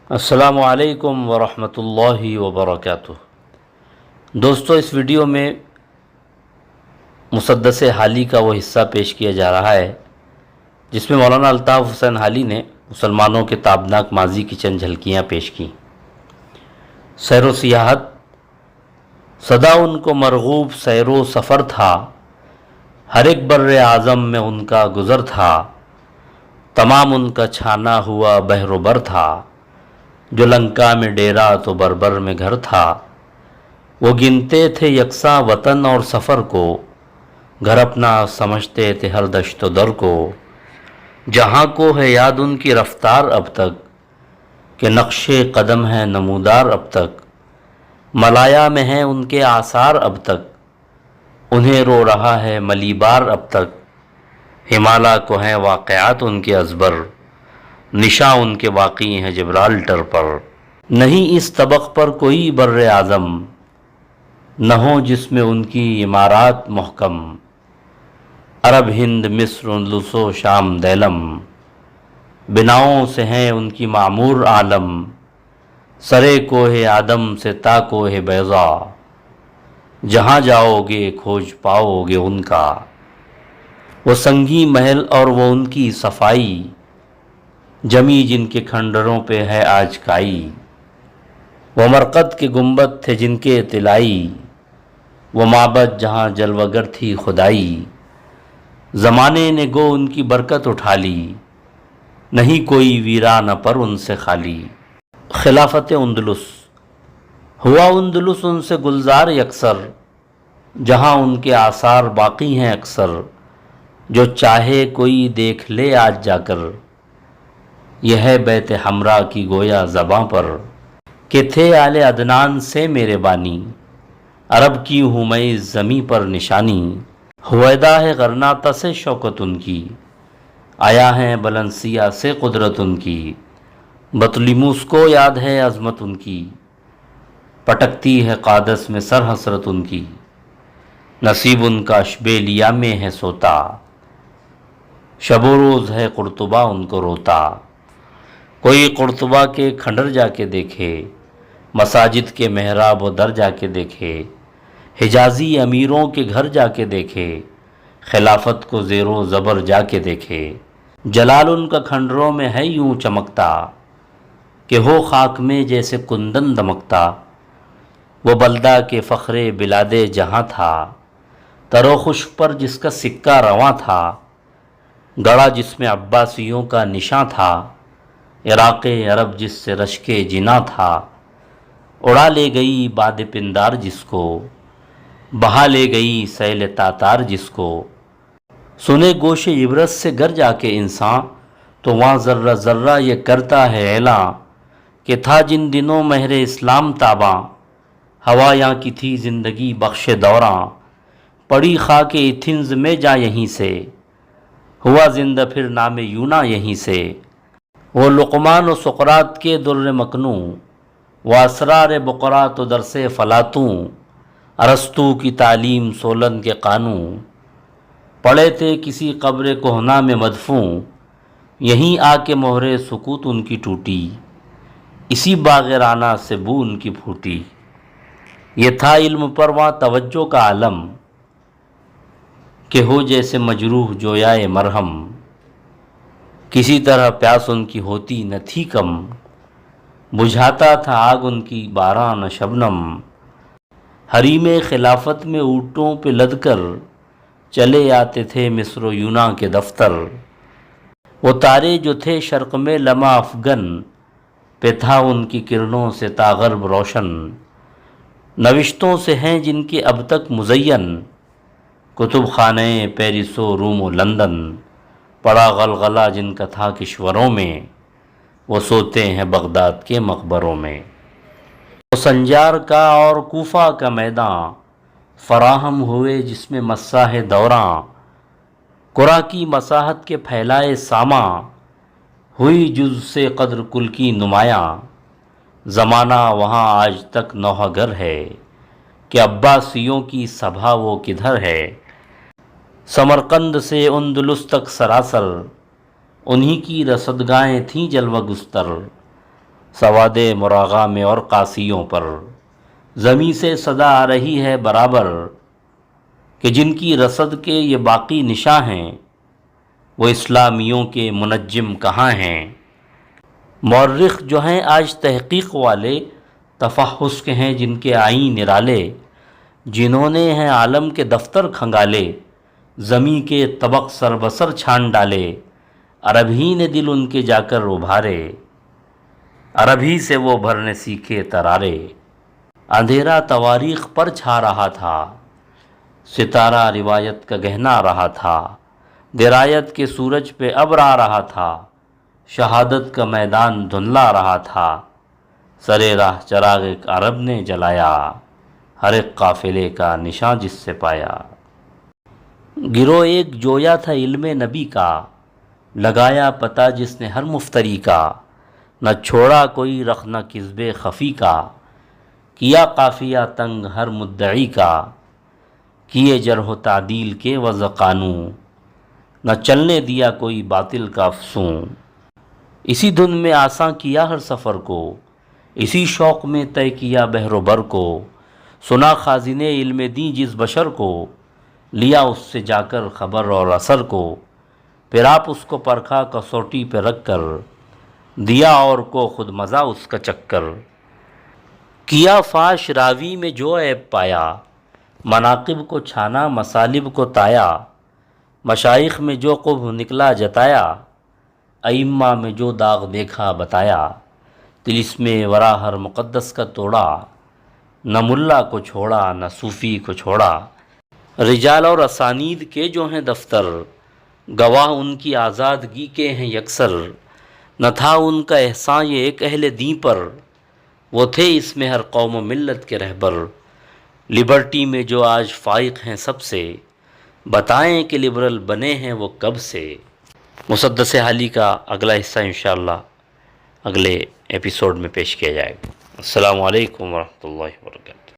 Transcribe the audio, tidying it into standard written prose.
السلام علیکم ورحمۃ اللہ وبرکاتہ۔ دوستو، اس ویڈیو میں مسدس حالی کا وہ حصہ پیش کیا جا رہا ہے جس میں مولانا الطاف حسین حالی نے مسلمانوں کے تابناک ماضی کی چند جھلکیاں پیش کیں۔ سیر و سیاحت سدا ان کو مرغوب سیر و سفر تھا، ہر ایک بر اعظم میں ان کا گزر تھا، تمام ان کا چھانا ہوا بحر و بر تھا، جو لنکا میں ڈیرا تو بربر میں گھر تھا۔ وہ گنتے تھے یکساں وطن اور سفر کو، گھر اپنا سمجھتے تھے ہر دشت و در کو۔ جہاں کو ہے یاد ان کی رفتار اب تک، کہ نقش قدم ہے نمودار اب تک۔ ملایا میں ہیں ان کے آثار اب تک، انہیں رو رہا ہے ملی بار اب تک۔ ہمالا کو ہیں واقعات ان کے ازبر، نشاں ان کے واقعی ہیں جبرالٹر پر۔ نہیں اس طبق پر کوئی بر اعظم، نہ ہو جس میں ان کی عمارات محکم۔ عرب ہند مصر اندلس و شام دیلم، بناؤں سے ہیں ان کی معمور عالم۔ سرے کوہ آدم سے تا کوہ بیضا، جہاں جاؤ گے کھوج پاؤ گے ان کا۔ وہ سنگی محل اور وہ ان کی صفائی، جمی جن کے کھنڈروں پہ ہے آج کائی۔ وہ مرقد کے گنبد تھے جن کے طلائی، وہ معبد جہاں جلوگر تھی خدائی۔ زمانے نے گو ان کی برکت اٹھا لی، نہیں کوئی ویرانہ پر ان سے خالی۔ خلافت اندلس ہوا اندلس ان سے گلزار یکسر، جہاں ان کے آثار باقی ہیں اکثر۔ جو چاہے کوئی دیکھ لے آج جا کر، یہ ہے بیت حمراء کی گویا زباں پر۔ کہ تھے آل عدنان سے میرے بانی، عرب کی ہوں میں اس زمیں پر نشانی۔ ہویدا ہے غرناطہ سے شوکت ان کی، آیا ہے بلندسیا سے قدرت ان کی۔ بطلیموس کو یاد ہے عظمت ان کی، پٹکتی ہے قادس میں سر حسرت ان کی۔ نصیب ان کا اشبیلیہ میں ہے سوتا، شب و روز ہے قرطبہ ان کو روتا۔ کوئی قرطبہ کے کھنڈر جا کے دیکھے، مساجد کے محراب و در جا کے دیکھے، حجازی امیروں کے گھر جا کے دیکھے، خلافت کو زیر و زبر جا کے دیکھے۔ جلال ان کا کھنڈروں میں ہے یوں چمکتا، کہ ہو خاک میں جیسے کندن دمکتا۔ وہ بلدہ کے فخر بلاد جہاں تھا، تر و خشک پر جس کا سکہ رواں تھا۔ گڑا جس میں عباسیوں کا نشاں تھا، عراق عرب جس سے رشک جناں تھا۔ اڑا لے گئی باد پندار جس کو، بہا لے گئی سیل تاتار جس کو۔ سنے گوش عبرت سے گر جا کے انسان، تو وہاں ذرہ ذرہ یہ کرتا ہے اعلاں، کہ تھا جن دنوں مہر اسلام تاباں، ہوا یہاں کی تھی زندگی بخش دوراں۔ پڑی خاک ایتھنز میں جا یہیں سے، ہوا زندہ پھر نام یونا یہیں سے۔ وہ لقمان و سقراط کے در مکنوں، وہ اسرار بقراط و درس فلاطوں۔ ارسطو کی تعلیم سولن کے قانوں، پڑے تھے کسی قبر کہنا میں مدفون۔ یہیں آ کے مہر سکوت ان کی ٹوٹی، اسی باغ رانا سے بو ان کی پھوٹی۔ یہ تھا علم پر وہاں توجہ کا عالم، کہ ہو جیسے مجروح جویائے مرہم۔ کسی طرح پیاس ان کی ہوتی نہ تھی کم، بجھاتا تھا آگ ان کی باران نہ شبنم۔ حریم خلافت میں اونٹوں پہ لد کر، چلے آتے تھے مصر و یوناں کے دفتر۔ وہ تارے جو تھے شرق میں لمع افگن، پہ تھا ان کی کرنوں سے تا غرب روشن۔ نوشتوں سے ہیں جن کے اب تک مزین، کتب خانہ پیرس و روم و لندن۔ پڑا غلغلہ جن کا تھا کشوروں میں، وہ سوتے ہیں بغداد کے مقبروں میں۔ وہ سنجار کا اور کوفہ کا میدان، فراہم ہوئے جس میں مساح دوراں۔ قرا کی مساحت کے پھیلائے ساماں، ہوئی جز سے قدر کل کی نمایاں۔ زمانہ وہاں آج تک نوحہ گر ہے، کہ عباسیوں کی سبھا وہ کدھر ہے۔ سمرقند سے اندلس تک سراسر، انہی کی رصدگاہیں تھیں جلوہ گستر۔ سواد مراغا میں اور قاسیوں پر زمیں سے صدا آ رہی ہے برابر کہ جن کی رصد کے یہ باقی نشاں ہیں وہ اسلامیوں کے منجم کہاں ہیں۔ مورخ جو ہیں آج تحقیق والے تفحص کے ہیں جن کے آئین نرالے، جنہوں نے ہیں عالم کے دفتر کھنگالے، زمیں کے طبق سر بسر چھان ڈالے، عرب ہی نے دل ان کے جا کر ابھارے، عرب ہی سے وہ بھرنے سیکھے ترارے۔ اندھیرا تواریخ پر چھا رہا تھا، ستارہ روایت کا گہنا رہا تھا، درایت کے سورج پہ ابر آ رہا تھا، شہادت کا میدان دھندلا رہا تھا، سرے راہ چراغ ایک عرب نے جلایا، ہر ایک قافلے کا نشاں جس سے پایا۔ گروہ ایک جویا تھا علم نبی کا، لگایا پتہ جس نے ہر مفتری کا، نہ چھوڑا کوئی رخ نہ کذب خفی کا، کیا قافیہ تنگ ہر مدعی کا، کیے جرح و تعدیل کے وضع قانون، نہ چلنے دیا کوئی باطل کا افسون۔ اسی دھن میں آساں کیا ہر سفر کو، اسی شوق میں طے کیا بحر و بر کو، سنا خازنے علم دین جس بشر کو، لیا اس سے جا کر خبر اور اثر کو، پھر آپ اس کو پرکھا کسوٹی پہ رکھ کر، دیا اور کو خود مزہ اس کا چکر۔ کیا فاش راوی میں جو عیب پایا، مناقب کو چھانا مسالب کو تایا، مشائخ میں جو قبح نکلا جتایا، ائمہ میں جو داغ دیکھا بتایا، طلسم ورا ہر مقدس کا توڑا، نہ ملا کو چھوڑا نہ صوفی کو چھوڑا۔ رجال اور اسانید کے جو ہیں دفتر، گواہ ان کی آزادگی کے ہیں یکسر، نہ تھا ان کا احسان یہ ایک اہل دین پر، وہ تھے اس میں ہر قوم و ملت کے رہبر۔ لبرٹی میں جو آج فائق ہیں سب سے، بتائیں کہ لبرل بنے ہیں وہ کب سے۔ مسدس حالی کا اگلا حصہ انشاءاللہ اگلے ایپیسوڈ میں پیش کیا جائے گا۔ السلام علیکم ورحمۃ اللہ وبرکاتہ۔